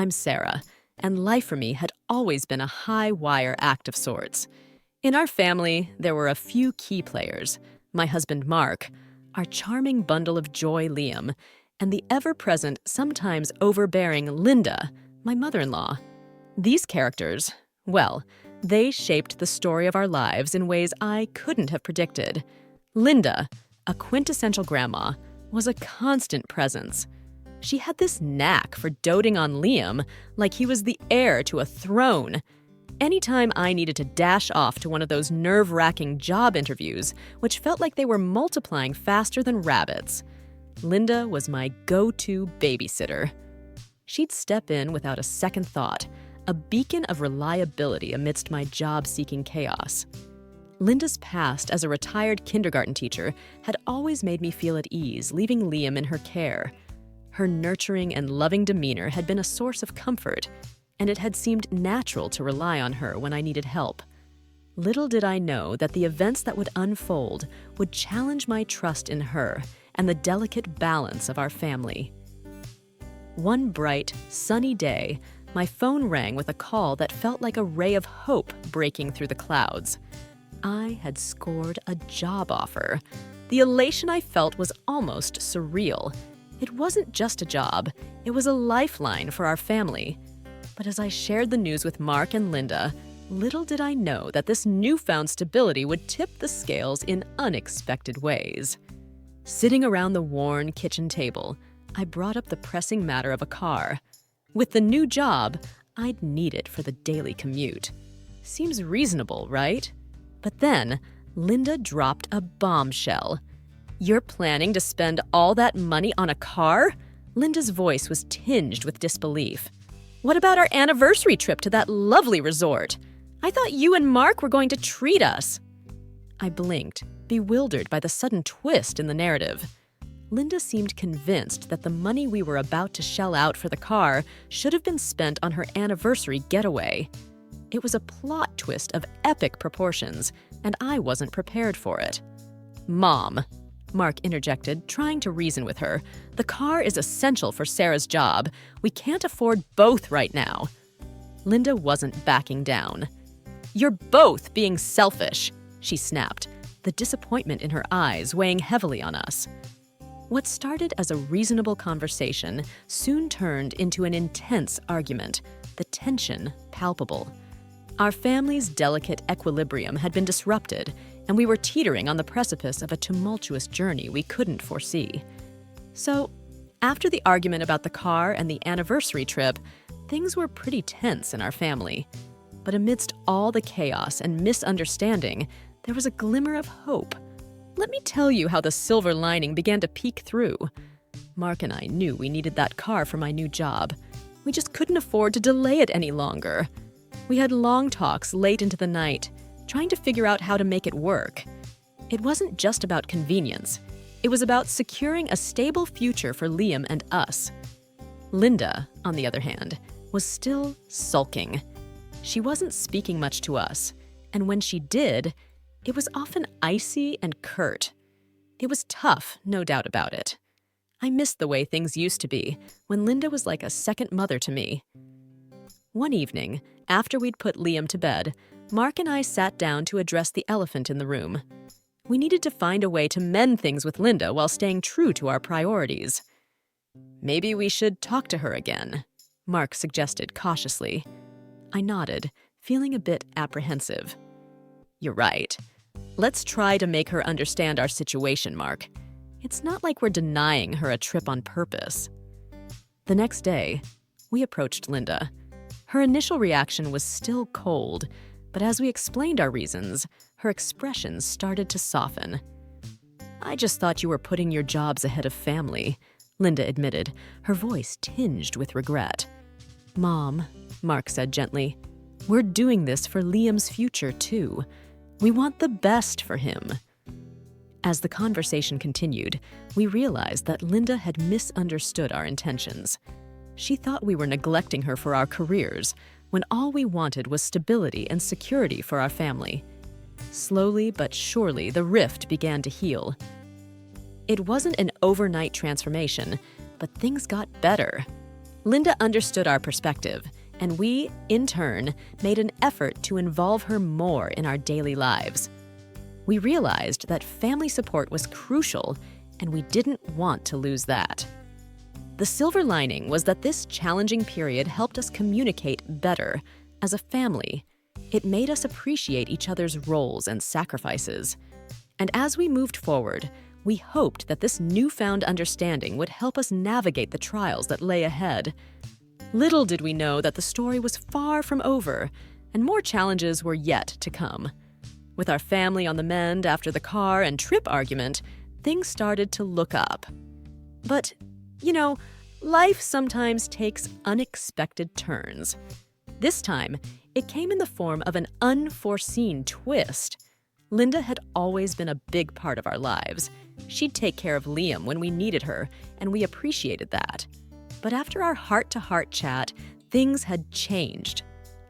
I'm Sarah, and life for me had always been a high-wire act of sorts. In our family, there were a few key players: my husband Mark, our charming bundle of joy Liam, and the ever-present, sometimes overbearing Linda, my mother-in-law. These characters, well, they shaped the story of our lives in ways I couldn't have predicted. Linda, a quintessential grandma, was a constant presence. She had this knack for doting on Liam like he was the heir to a throne. Anytime I needed to dash off to one of those nerve-wracking job interviews, which felt like they were multiplying faster than rabbits, Linda was my go-to babysitter. She'd step in without a second thought, a beacon of reliability amidst my job-seeking chaos. Linda's past as a retired kindergarten teacher had always made me feel at ease, leaving Liam in her care. Her nurturing and loving demeanor had been a source of comfort, and it had seemed natural to rely on her when I needed help. Little did I know that the events that would unfold would challenge my trust in her and the delicate balance of our family. One bright, sunny day, my phone rang with a call that felt like a ray of hope breaking through the clouds. I had scored a job offer. The elation I felt was almost surreal. It wasn't just a job, it was a lifeline for our family. But as I shared the news with Mark and Linda, little did I know that this newfound stability would tip the scales in unexpected ways. Sitting around the worn kitchen table, I brought up the pressing matter of a car. With the new job, I'd need it for the daily commute. Seems reasonable, right? But then, Linda dropped a bombshell. "You're planning to spend all that money on a car?" Linda's voice was tinged with disbelief. "What about our anniversary trip to that lovely resort? I thought you and Mark were going to treat us." I blinked, bewildered by the sudden twist in the narrative. Linda seemed convinced that the money we were about to shell out for the car should have been spent on her anniversary getaway. It was a plot twist of epic proportions, and I wasn't prepared for it. "Mom," Mark interjected, trying to reason with her, "the car is essential for Sarah's job. We can't afford both right now." Linda wasn't backing down. "You're both being selfish," she snapped, the disappointment in her eyes weighing heavily on us. What started as a reasonable conversation soon turned into an intense argument, the tension palpable. Our family's delicate equilibrium had been disrupted, and we were teetering on the precipice of a tumultuous journey we couldn't foresee. So, after the argument about the car and the anniversary trip, things were pretty tense in our family. But amidst all the chaos and misunderstanding, there was a glimmer of hope. Let me tell you how the silver lining began to peek through. Mark and I knew we needed that car for my new job. We just couldn't afford to delay it any longer. We had long talks late into the night, trying to figure out how to make it work. It wasn't just about convenience. It was about securing a stable future for Liam and us. Linda, on the other hand, was still sulking. She wasn't speaking much to us, and when she did, it was often icy and curt. It was tough, no doubt about it. I missed the way things used to be, when Linda was like a second mother to me. One evening, after we'd put Liam to bed, Mark and I sat down to address the elephant in the room. We needed to find a way to mend things with Linda while staying true to our priorities. "Maybe we should talk to her again," Mark suggested cautiously. I nodded, feeling a bit apprehensive. "You're right. Let's try to make her understand our situation, Mark. It's not like we're denying her a trip on purpose." The next day, we approached Linda. Her initial reaction was still cold, but as we explained our reasons, her expressions started to soften. "I just thought you were putting your jobs ahead of family," Linda admitted, her voice tinged with regret. "Mom," Mark said gently, "we're doing this for Liam's future, too. We want the best for him." As the conversation continued, we realized that Linda had misunderstood our intentions. She thought we were neglecting her for our careers, when all we wanted was stability and security for our family. Slowly but surely, the rift began to heal. It wasn't an overnight transformation, but things got better. Linda understood our perspective, and we, in turn, made an effort to involve her more in our daily lives. We realized that family support was crucial, and we didn't want to lose that. The silver lining was that this challenging period helped us communicate better as a family. It made us appreciate each other's roles and sacrifices. And as we moved forward, we hoped that this newfound understanding would help us navigate the trials that lay ahead. Little did we know that the story was far from over, and more challenges were yet to come. With our family on the mend after the car and trip argument, things started to look up. But, life sometimes takes unexpected turns. This time, it came in the form of an unforeseen twist. Linda had always been a big part of our lives. She'd take care of Liam when we needed her, and we appreciated that. But after our heart-to-heart chat, things had changed.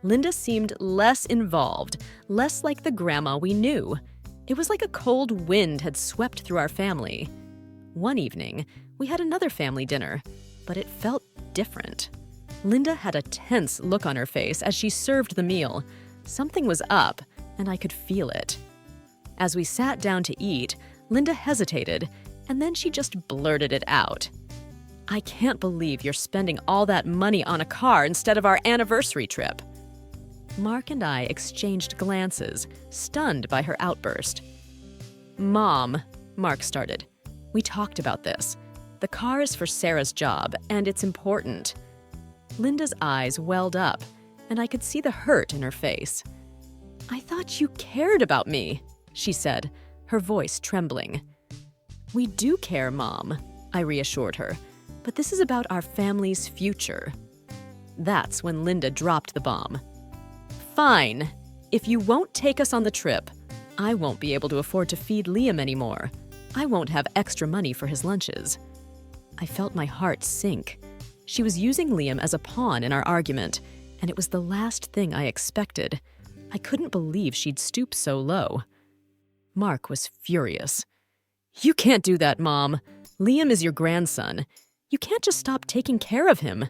Linda seemed less involved, less like the grandma we knew. It was like a cold wind had swept through our family. One evening, we had another family dinner, but it felt different. Linda had a tense look on her face as she served the meal. Something was up, and I could feel it. As we sat down to eat, Linda hesitated, and then she just blurted it out. "I can't believe you're spending all that money on a car instead of our anniversary trip." Mark and I exchanged glances, stunned by her outburst. "Mom," Mark started, "we talked about this. The car is for Sarah's job, and it's important." Linda's eyes welled up, and I could see the hurt in her face. "I thought you cared about me," she said, her voice trembling. "We do care, Mom," I reassured her, "but this is about our family's future." That's when Linda dropped the bomb. "Fine. If you won't take us on the trip, I won't be able to afford to feed Liam anymore. I won't have extra money for his lunches." I felt my heart sink. She was using Liam as a pawn in our argument, and it was the last thing I expected. I couldn't believe she'd stoop so low. Mark was furious. "You can't do that, Mom. Liam is your grandson. You can't just stop taking care of him."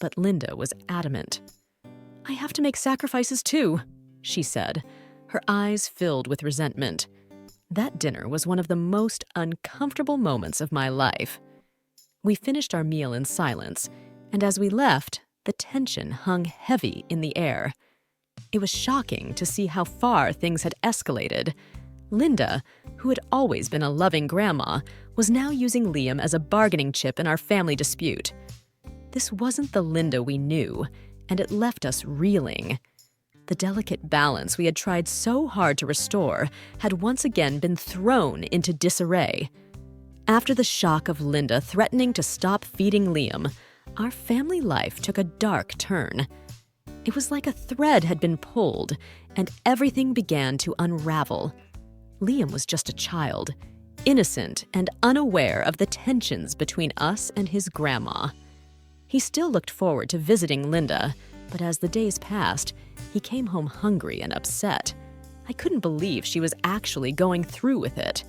But Linda was adamant. "I have to make sacrifices too," she said, her eyes filled with resentment. That dinner was one of the most uncomfortable moments of my life. We finished our meal in silence, and as we left, the tension hung heavy in the air. It was shocking to see how far things had escalated. Linda, who had always been a loving grandma, was now using Liam as a bargaining chip in our family dispute. This wasn't the Linda we knew, and it left us reeling. The delicate balance we had tried so hard to restore had once again been thrown into disarray. After the shock of Linda threatening to stop feeding Liam, our family life took a dark turn. It was like a thread had been pulled, and everything began to unravel. Liam was just a child, innocent and unaware of the tensions between us and his grandma. He still looked forward to visiting Linda, but as the days passed, he came home hungry and upset. I couldn't believe she was actually going through with it.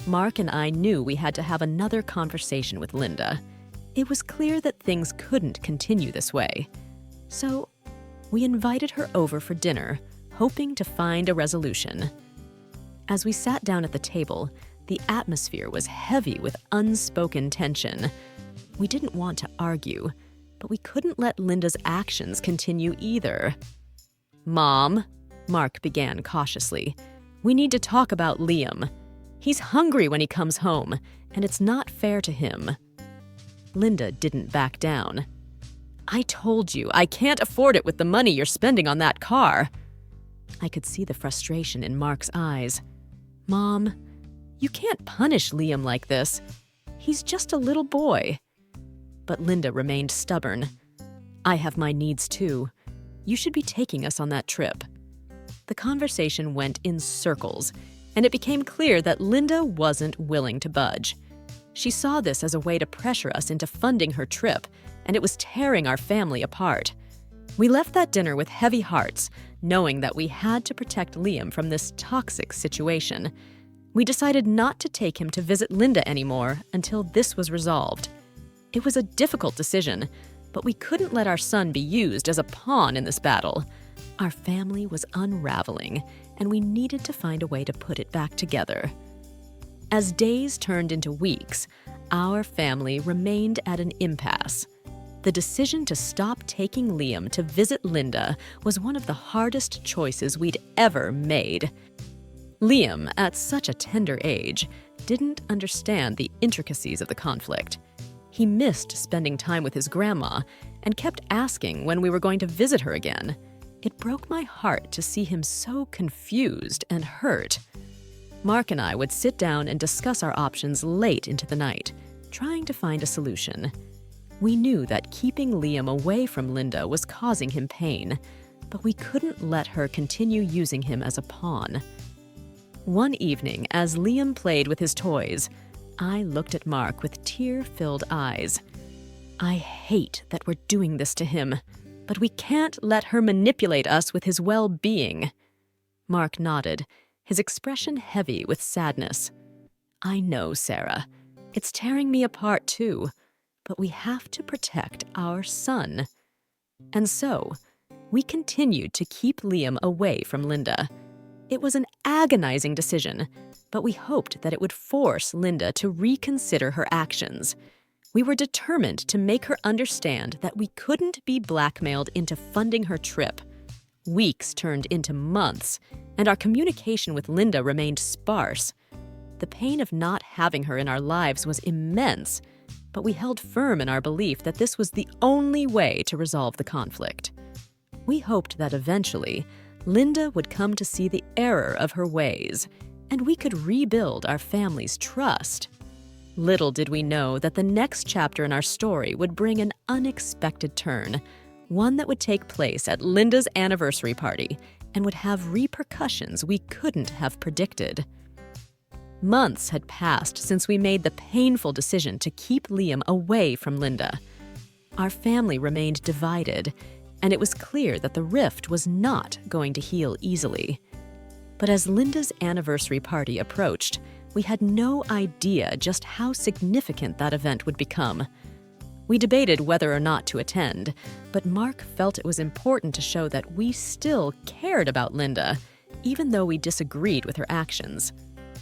Mark and I knew we had to have another conversation with Linda. It was clear that things couldn't continue this way. So we invited her over for dinner, hoping to find a resolution. As we sat down at the table, the atmosphere was heavy with unspoken tension. We didn't want to argue, but we couldn't let Linda's actions continue either. "Mom," Mark began cautiously, "we need to talk about Liam. He's hungry when he comes home, and it's not fair to him." Linda didn't back down. "I told you, I can't afford it with the money you're spending on that car." I could see the frustration in Mark's eyes. "Mom, you can't punish Liam like this. He's just a little boy." But Linda remained stubborn. "I have my needs too. You should be taking us on that trip." The conversation went in circles, and it became clear that Linda wasn't willing to budge. She saw this as a way to pressure us into funding her trip, and it was tearing our family apart. We left that dinner with heavy hearts, knowing that we had to protect Liam from this toxic situation. We decided not to take him to visit Linda anymore until this was resolved. It was a difficult decision, but we couldn't let our son be used as a pawn in this battle. Our family was unraveling, and we needed to find a way to put it back together. As days turned into weeks, our family remained at an impasse. The decision to stop taking Liam to visit Linda was one of the hardest choices we'd ever made. Liam, at such a tender age, didn't understand the intricacies of the conflict. He missed spending time with his grandma and kept asking when we were going to visit her again. It broke my heart to see him so confused and hurt. Mark and I would sit down and discuss our options late into the night, trying to find a solution. We knew that keeping Liam away from Linda was causing him pain, but we couldn't let her continue using him as a pawn. One evening, as Liam played with his toys, I looked at Mark with tear-filled eyes. I hate that we're doing this to him, but we can't let her manipulate us with his well-being. Mark nodded, his expression heavy with sadness. I know, Sarah. It's tearing me apart too, but we have to protect our son. And so, we continued to keep Liam away from Linda. It was an agonizing decision, but we hoped that it would force Linda to reconsider her actions. We were determined to make her understand that we couldn't be blackmailed into funding her trip. Weeks turned into months, and our communication with Linda remained sparse. The pain of not having her in our lives was immense, but we held firm in our belief that this was the only way to resolve the conflict. We hoped that eventually, Linda would come to see the error of her ways, and we could rebuild our family's trust. Little did we know that the next chapter in our story would bring an unexpected turn, one that would take place at Linda's anniversary party and would have repercussions we couldn't have predicted. Months had passed since we made the painful decision to keep Liam away from Linda. Our family remained divided, and it was clear that the rift was not going to heal easily. But as Linda's anniversary party approached, we had no idea just how significant that event would become. We debated whether or not to attend, but Mark felt it was important to show that we still cared about Linda, even though we disagreed with her actions.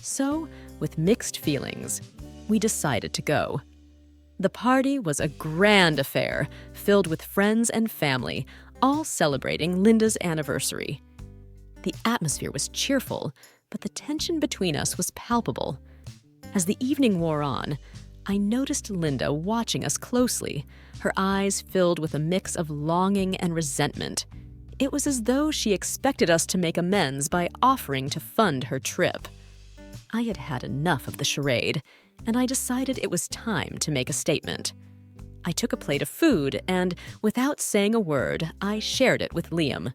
So, with mixed feelings, we decided to go. The party was a grand affair, filled with friends and family, all celebrating Linda's anniversary. The atmosphere was cheerful, but the tension between us was palpable. As the evening wore on, I noticed Linda watching us closely, her eyes filled with a mix of longing and resentment. It was as though she expected us to make amends by offering to fund her trip. I had had enough of the charade, and I decided it was time to make a statement. I took a plate of food and, without saying a word, I shared it with Liam.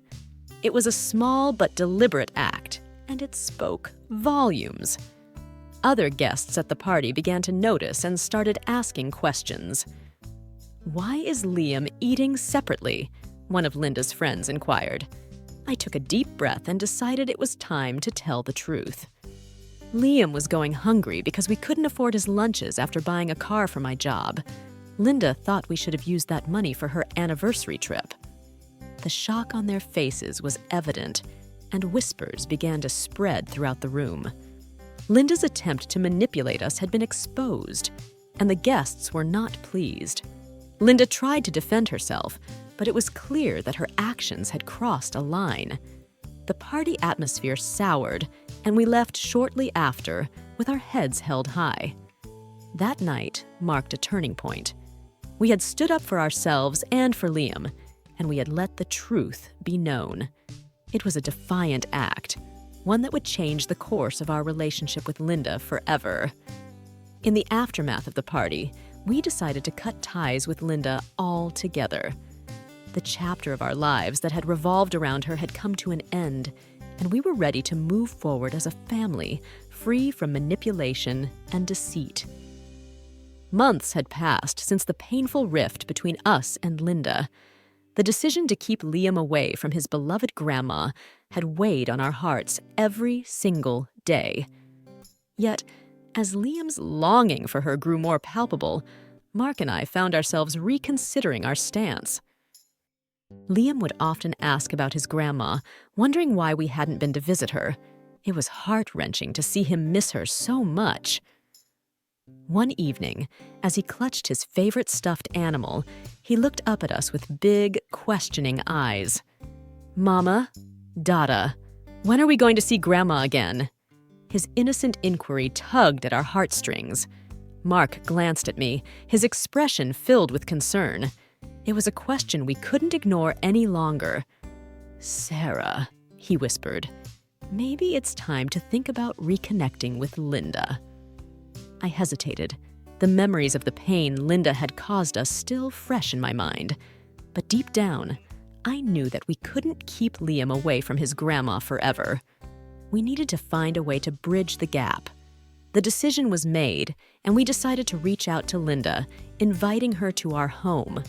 It was a small but deliberate act, and it spoke volumes. Other guests at the party began to notice and started asking questions. "Why is Liam eating separately?" one of Linda's friends inquired. I took a deep breath and decided it was time to tell the truth. Liam was going hungry because we couldn't afford his lunches after buying a car for my job. Linda thought we should have used that money for her anniversary trip. The shock on their faces was evident, and whispers began to spread throughout the room. Linda's attempt to manipulate us had been exposed, and the guests were not pleased. Linda tried to defend herself, but it was clear that her actions had crossed a line. The party atmosphere soured, and we left shortly after, with our heads held high. That night marked a turning point. We had stood up for ourselves and for Liam, and we had let the truth be known. It was a defiant act, one that would change the course of our relationship with Linda forever. In the aftermath of the party, we decided to cut ties with Linda altogether. The chapter of our lives that had revolved around her had come to an end, and we were ready to move forward as a family, free from manipulation and deceit. Months had passed since the painful rift between us and Linda. The decision to keep Liam away from his beloved grandma had weighed on our hearts every single day. Yet, as Liam's longing for her grew more palpable, Mark and I found ourselves reconsidering our stance. Liam would often ask about his grandma, wondering why we hadn't been to visit her. It was heart-wrenching to see him miss her so much. One evening, as he clutched his favorite stuffed animal, he looked up at us with big, questioning eyes. "Mama, Dada, when are we going to see Grandma again?" His innocent inquiry tugged at our heartstrings. Mark glanced at me, his expression filled with concern. It was a question we couldn't ignore any longer. "Sarah," he whispered, "maybe it's time to think about reconnecting with Linda." I hesitated, the memories of the pain Linda had caused us still fresh in my mind. But deep down, I knew that we couldn't keep Liam away from his grandma forever. We needed to find a way to bridge the gap. The decision was made, and we decided to reach out to Linda, inviting her to our home.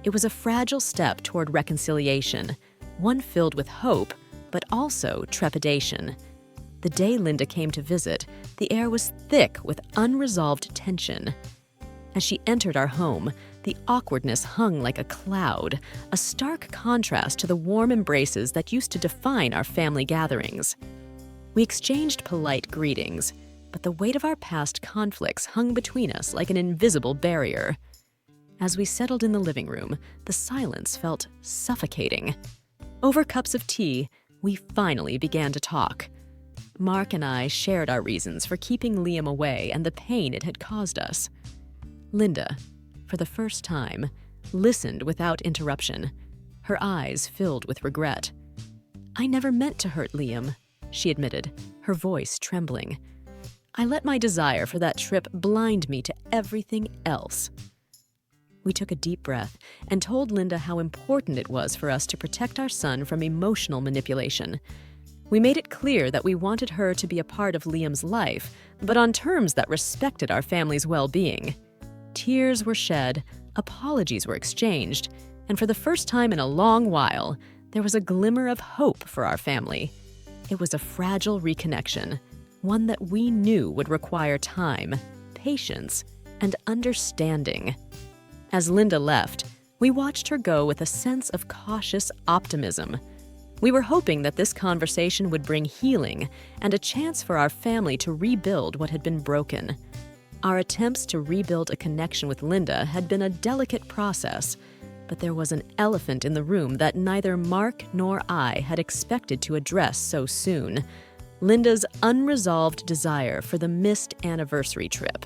It was a fragile step toward reconciliation, one filled with hope, but also trepidation. The day Linda came to visit, the air was thick with unresolved tension. As she entered our home, the awkwardness hung like a cloud, a stark contrast to the warm embraces that used to define our family gatherings. We exchanged polite greetings, but the weight of our past conflicts hung between us like an invisible barrier. As we settled in the living room, the silence felt suffocating. Over cups of tea, we finally began to talk. Mark and I shared our reasons for keeping Liam away and the pain it had caused us. Linda, for the first time, listened without interruption, her eyes filled with regret. "I never meant to hurt Liam," she admitted, her voice trembling. "I let my desire for that trip blind me to everything else." We took a deep breath and told Linda how important it was for us to protect our son from emotional manipulation. We made it clear that we wanted her to be a part of Liam's life, but on terms that respected our family's well-being. Tears were shed, apologies were exchanged, and for the first time in a long while, there was a glimmer of hope for our family. It was a fragile reconnection, one that we knew would require time, patience, and understanding. As Linda left, we watched her go with a sense of cautious optimism. We were hoping that this conversation would bring healing and a chance for our family to rebuild what had been broken. Our attempts to rebuild a connection with Linda had been a delicate process, but there was an elephant in the room that neither Mark nor I had expected to address so soon: Linda's unresolved desire for the missed anniversary trip.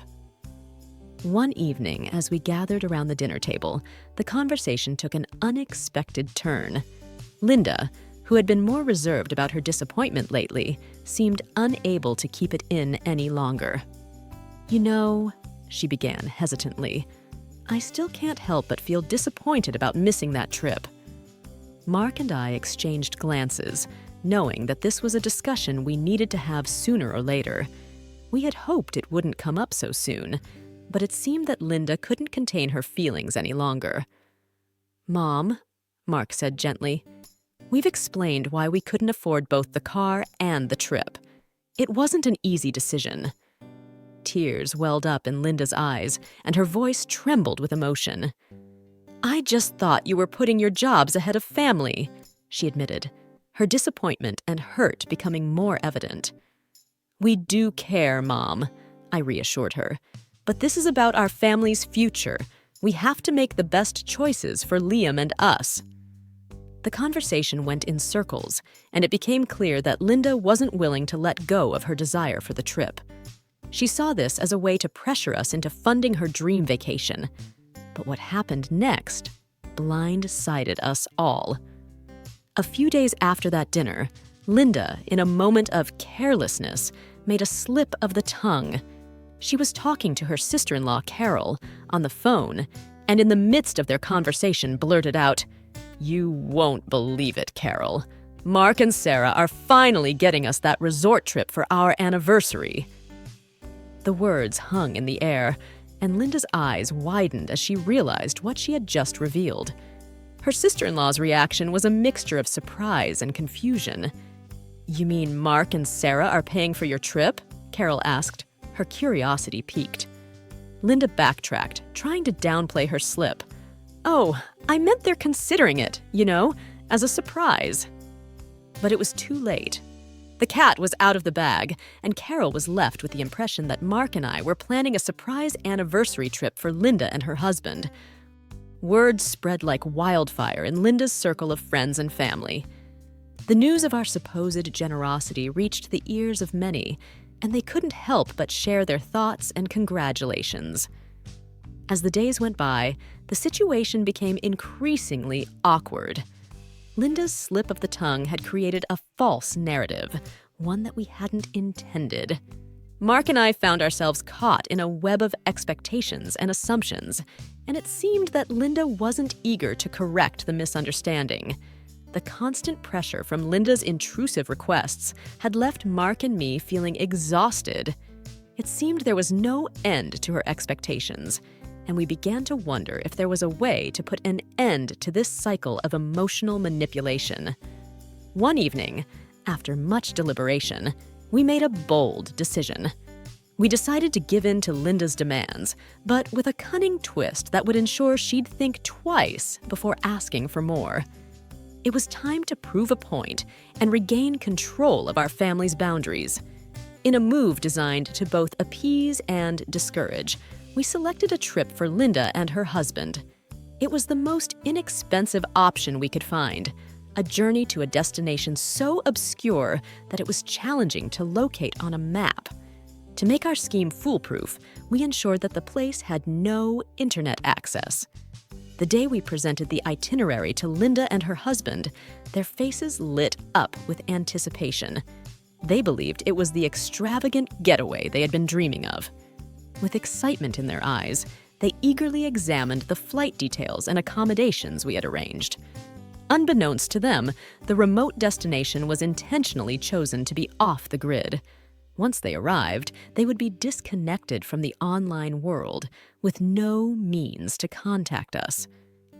One evening, as we gathered around the dinner table, the conversation took an unexpected turn. Linda, who had been more reserved about her disappointment lately, seemed unable to keep it in any longer. "You know," she began hesitantly, "I still can't help but feel disappointed about missing that trip." Mark and I exchanged glances, knowing that this was a discussion we needed to have sooner or later. We had hoped it wouldn't come up so soon, but it seemed that Linda couldn't contain her feelings any longer. "Mom," Mark said gently, "we've explained why we couldn't afford both the car and the trip. It wasn't an easy decision." Tears welled up in Linda's eyes, and her voice trembled with emotion. "I just thought you were putting your jobs ahead of family," she admitted, her disappointment and hurt becoming more evident. "We do care, Mom," I reassured her, "but this is about our family's future. We have to make the best choices for Liam and us." The conversation went in circles, and it became clear that Linda wasn't willing to let go of her desire for the trip. She saw this as a way to pressure us into funding her dream vacation. But what happened next blindsided us all. A few days after that dinner, Linda, in a moment of carelessness, made a slip of the tongue. She was talking to her sister-in-law, Carol, on the phone, and in the midst of their conversation blurted out, "You won't believe it, Carol. Mark and Sarah are finally getting us that resort trip for our anniversary." The words hung in the air, and Linda's eyes widened as she realized what she had just revealed. Her sister-in-law's reaction was a mixture of surprise and confusion. "You mean Mark and Sarah are paying for your trip?" Carol asked, her curiosity piqued. Linda backtracked, trying to downplay her slip. "Oh, I meant they're considering it, as a surprise." But it was too late. The cat was out of the bag, and Carol was left with the impression that Mark and I were planning a surprise anniversary trip for Linda and her husband. Word spread like wildfire in Linda's circle of friends and family. The news of our supposed generosity reached the ears of many, and they couldn't help but share their thoughts and congratulations. As the days went by, the situation became increasingly awkward. Linda's slip of the tongue had created a false narrative, one that we hadn't intended. Mark and I found ourselves caught in a web of expectations and assumptions, and it seemed that Linda wasn't eager to correct the misunderstanding. The constant pressure from Linda's intrusive requests had left Mark and me feeling exhausted. It seemed there was no end to her expectations, and we began to wonder if there was a way to put an end to this cycle of emotional manipulation. One evening, after much deliberation, we made a bold decision. We decided to give in to Linda's demands, but with a cunning twist that would ensure she'd think twice before asking for more. It was time to prove a point and regain control of our family's boundaries. In a move designed to both appease and discourage, we selected a trip for Linda and her husband. It was the most inexpensive option we could find, a journey to a destination so obscure that it was challenging to locate on a map. To make our scheme foolproof, we ensured that the place had no internet access. The day we presented the itinerary to Linda and her husband, their faces lit up with anticipation. They believed it was the extravagant getaway they had been dreaming of. With excitement in their eyes, they eagerly examined the flight details and accommodations we had arranged. Unbeknownst to them, the remote destination was intentionally chosen to be off the grid. Once they arrived, they would be disconnected from the online world, with no means to contact us.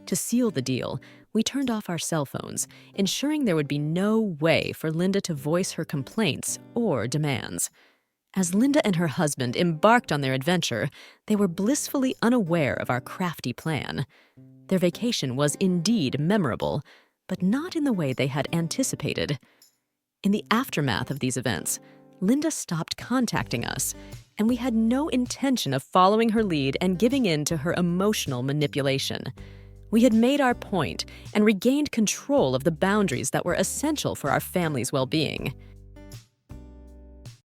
To seal the deal, we turned off our cell phones, ensuring there would be no way for Linda to voice her complaints or demands. As Linda and her husband embarked on their adventure, they were blissfully unaware of our crafty plan. Their vacation was indeed memorable, but not in the way they had anticipated. In the aftermath of these events, Linda stopped contacting us, and we had no intention of following her lead and giving in to her emotional manipulation. We had made our point and regained control of the boundaries that were essential for our family's well-being.